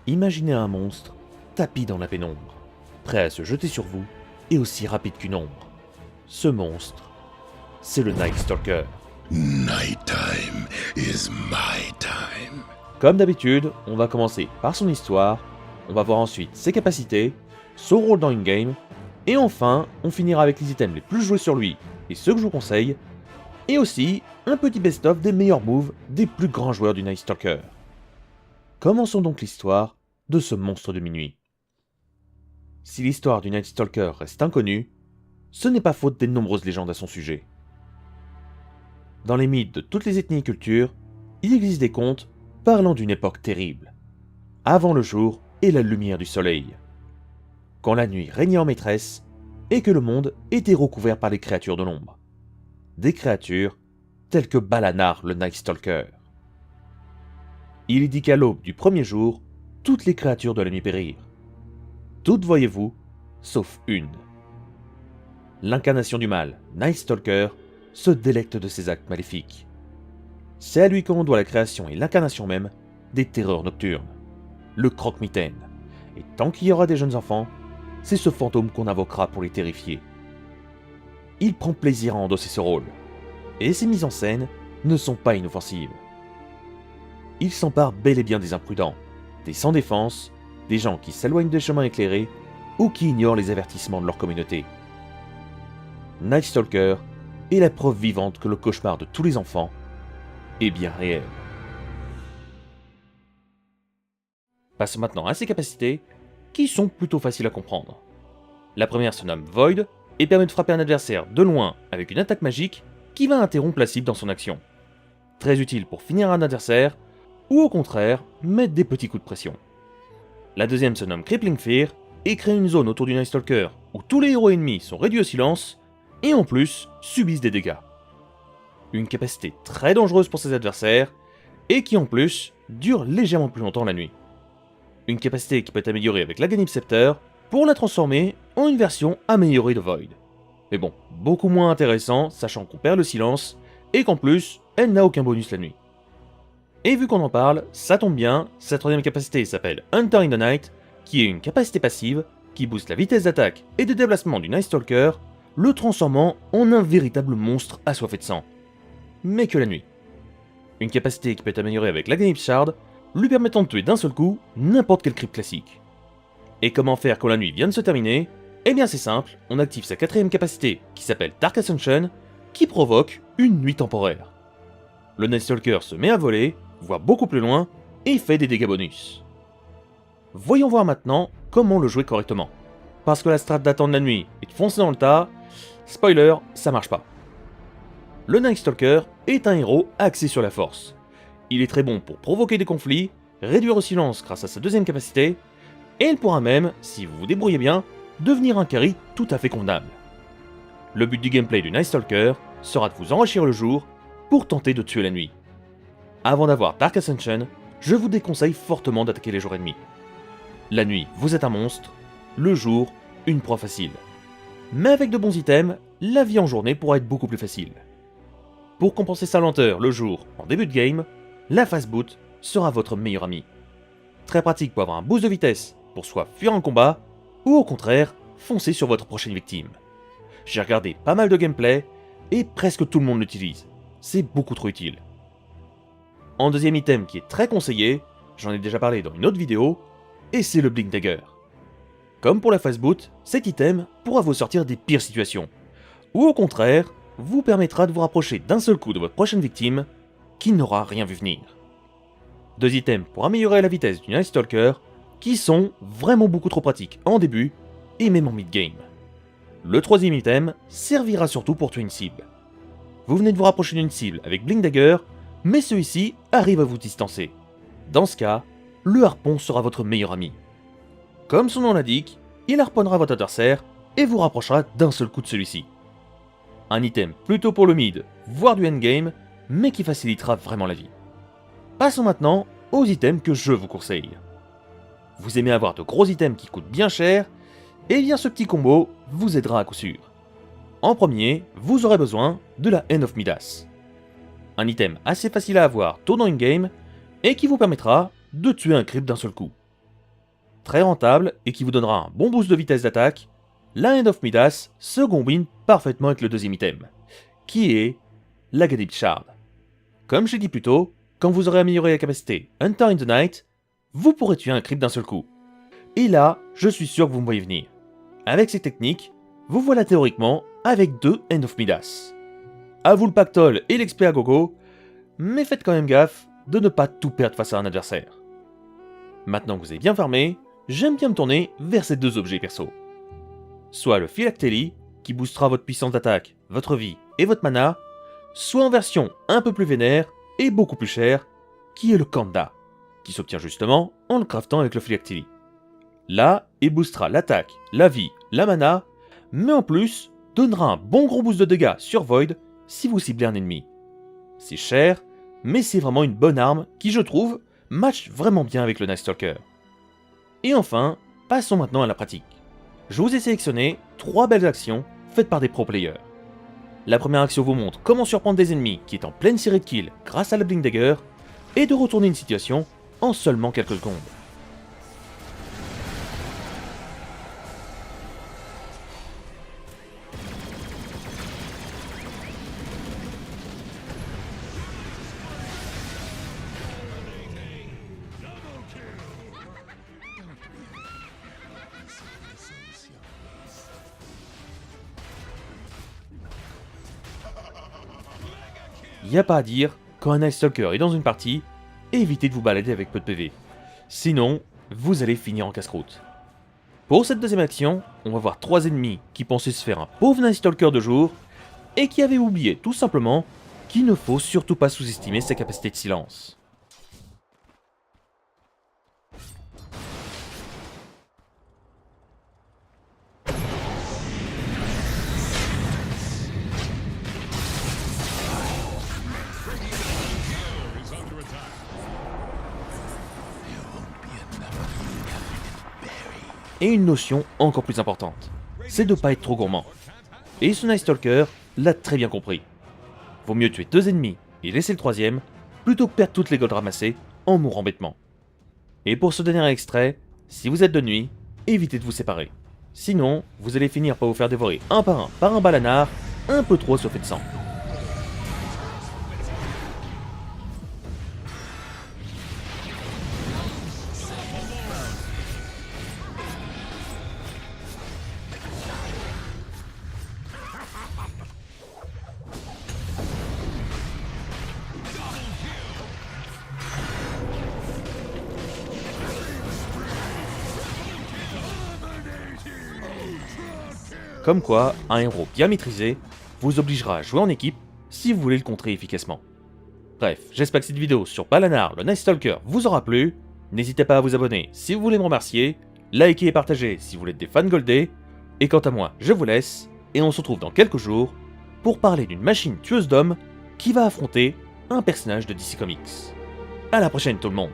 Imaginez un monstre tapi dans la pénombre, prêt à se jeter sur vous et aussi rapide qu'une ombre. Ce monstre, c'est le Night Stalker. Nighttime is my time. Comme d'habitude, on va commencer par son histoire, on va voir ensuite ses capacités, son rôle dans une game, et enfin, on finira avec les items les plus joués sur lui et ceux que je vous conseille, et aussi un petit best-of des meilleurs moves des plus grands joueurs du Night Stalker. Commençons donc l'histoire de ce monstre de minuit. Si l'histoire du Night Stalker reste inconnue, ce n'est pas faute des nombreuses légendes à son sujet. Dans les mythes de toutes les ethnies et cultures, il existe des contes parlant d'une époque terrible, avant le jour et la lumière du soleil, quand la nuit régnait en maîtresse et que le monde était recouvert par les créatures de l'ombre. Des créatures telles que Balanar le Night Stalker. Il est dit qu'à l'aube du premier jour, toutes les créatures de la nuit périrent. Toutes, voyez-vous, sauf une. L'incarnation du mal, Night Stalker, se délecte de ses actes maléfiques. C'est à lui qu'on doit la création et l'incarnation même des terreurs nocturnes, le croque-mitaine. Et tant qu'il y aura des jeunes enfants, c'est ce fantôme qu'on invoquera pour les terrifier. Il prend plaisir à endosser ce rôle, et ses mises en scène ne sont pas inoffensives. Il s'empare bel et bien des imprudents, des sans défense, des gens qui s'éloignent des chemins éclairés ou qui ignorent les avertissements de leur communauté. Night Stalker est la preuve vivante que le cauchemar de tous les enfants est bien réel. Passons maintenant à ses capacités, qui sont plutôt faciles à comprendre. La première se nomme Void et permet de frapper un adversaire de loin avec une attaque magique qui va interrompre la cible dans son action. Très utile pour finir un adversaire, ou au contraire, mettre des petits coups de pression. La deuxième se nomme Crippling Fear et crée une zone autour du Night Stalker où tous les héros ennemis sont réduits au silence et en plus subissent des dégâts. Une capacité très dangereuse pour ses adversaires et qui en plus dure légèrement plus longtemps la nuit. Une capacité qui peut être améliorée avec l'Aghanim Scepter pour la transformer en une version améliorée de Void. Mais bon, beaucoup moins intéressant sachant qu'on perd le silence et qu'en plus elle n'a aucun bonus la nuit. Et vu qu'on en parle, ça tombe bien, sa troisième capacité s'appelle Hunter in the Night, qui est une capacité passive qui booste la vitesse d'attaque et de déplacement du Night Stalker, le transformant en un véritable monstre assoiffé de sang. Mais que la nuit. Une capacité qui peut être améliorée avec l'Aghanim Shard, lui permettant de tuer d'un seul coup n'importe quel creep classique. Et comment faire quand la nuit vient de se terminer? Eh bien c'est simple, on active sa quatrième capacité qui s'appelle Dark Ascension, qui provoque une nuit temporaire. Le Night Stalker se met à voler, voire beaucoup plus loin, et fait des dégâts bonus. Voyons voir maintenant comment le jouer correctement. Parce que la strat d'attendre la nuit et de foncer dans le tas, spoiler, ça marche pas. Le Night Stalker est un héros axé sur la force. Il est très bon pour provoquer des conflits, réduire au silence grâce à sa deuxième capacité, et il pourra même, si vous vous débrouillez bien, devenir un carry tout à fait convenable. Le but du gameplay du Night Stalker sera de vous enrichir le jour pour tenter de tuer la nuit. Avant d'avoir Dark Ascension, je vous déconseille fortement d'attaquer les jours ennemis. La nuit, vous êtes un monstre, le jour, une proie facile. Mais avec de bons items, la vie en journée pourra être beaucoup plus facile. Pour compenser sa lenteur le jour, en début de game, la fast boot sera votre meilleur ami. Très pratique pour avoir un boost de vitesse, pour soit fuir un combat, ou au contraire, foncer sur votre prochaine victime. J'ai regardé pas mal de gameplay, et presque tout le monde l'utilise. C'est beaucoup trop utile. En deuxième item qui est très conseillé, j'en ai déjà parlé dans une autre vidéo, et c'est le Blink Dagger. Comme pour la fast boot, cet item pourra vous sortir des pires situations, ou au contraire, vous permettra de vous rapprocher d'un seul coup de votre prochaine victime, qui n'aura rien vu venir. Deux items pour améliorer la vitesse du Night Stalker, qui sont vraiment beaucoup trop pratiques en début, et même en mid-game. Le troisième item servira surtout pour tuer une cible. Vous venez de vous rapprocher d'une cible avec Blink Dagger, mais celui-ci arrive à vous distancer. Dans ce cas, le harpon sera votre meilleur ami. Comme son nom l'indique, il harponnera votre adversaire et vous rapprochera d'un seul coup de celui-ci. Un item plutôt pour le mid, voire du endgame, mais qui facilitera vraiment la vie. Passons maintenant aux items que je vous conseille. Vous aimez avoir de gros items qui coûtent bien cher, et bien ce petit combo vous aidera à coup sûr. En premier, vous aurez besoin de la Hand of Midas. Un item assez facile à avoir tôt dans une game, et qui vous permettra de tuer un creep d'un seul coup. très rentable et qui vous donnera un bon boost de vitesse d'attaque, la Hand of Midas se combine parfaitement avec le deuxième item, qui est la Gadib Shard. Comme je l'ai dit plus tôt, quand vous aurez amélioré la capacité Hunter in the Night, vous pourrez tuer un creep d'un seul coup. Et là, je suis sûr que vous me voyez venir. Avec ces techniques, vous voilà théoriquement avec 2 Hand of Midas. A vous le pactole et l'XP à gogo, mais faites quand même gaffe de ne pas tout perdre face à un adversaire. Maintenant que vous avez bien farmé, j'aime bien me tourner vers ces 2 objets perso. Soit le Phylactery, qui boostera votre puissance d'attaque, votre vie et votre mana, soit en version un peu plus vénère et beaucoup plus chère, qui est le Kanda, qui s'obtient justement en le craftant avec le Phylactery. Là, il boostera l'attaque, la vie, la mana, mais en plus, donnera un bon gros boost de dégâts sur Void si vous ciblez un ennemi. C'est cher, mais c'est vraiment une bonne arme qui, je trouve, match vraiment bien avec le Night Stalker. Et enfin, passons maintenant à la pratique. Je vous ai sélectionné 3 belles actions faites par des pro players. La première action vous montre comment surprendre des ennemis qui est en pleine série de kills grâce à la Blink Dagger, et de retourner une situation en seulement quelques secondes. Y a pas à dire, quand un Night Stalker est dans une partie, évitez de vous balader avec peu de PV. Sinon, vous allez finir en casse-croûte. Pour cette deuxième action, on va voir 3 ennemis qui pensaient se faire un pauvre Night Stalker de jour, et qui avaient oublié tout simplement qu'il ne faut surtout pas sous-estimer sa capacité de silence. Et une notion encore plus importante, c'est de ne pas être trop gourmand. Et ce Night Stalker l'a très bien compris. Vaut mieux tuer 2 ennemis et laisser le troisième, plutôt que perdre toutes les golds ramassées en mourant bêtement. Et pour ce dernier extrait, si vous êtes de nuit, évitez de vous séparer. Sinon, vous allez finir par vous faire dévorer un par un balanard, un peu trop chauffé de sang. Comme quoi, un héros bien maîtrisé vous obligera à jouer en équipe si vous voulez le contrer efficacement. Bref, j'espère que cette vidéo sur Balanar, le Night Stalker, vous aura plu. N'hésitez pas à vous abonner si vous voulez me remercier, liker et partager si vous êtes des fans goldés. Et quant à moi, je vous laisse, et on se retrouve dans quelques jours pour parler d'une machine tueuse d'hommes qui va affronter un personnage de DC Comics. A la prochaine tout le monde!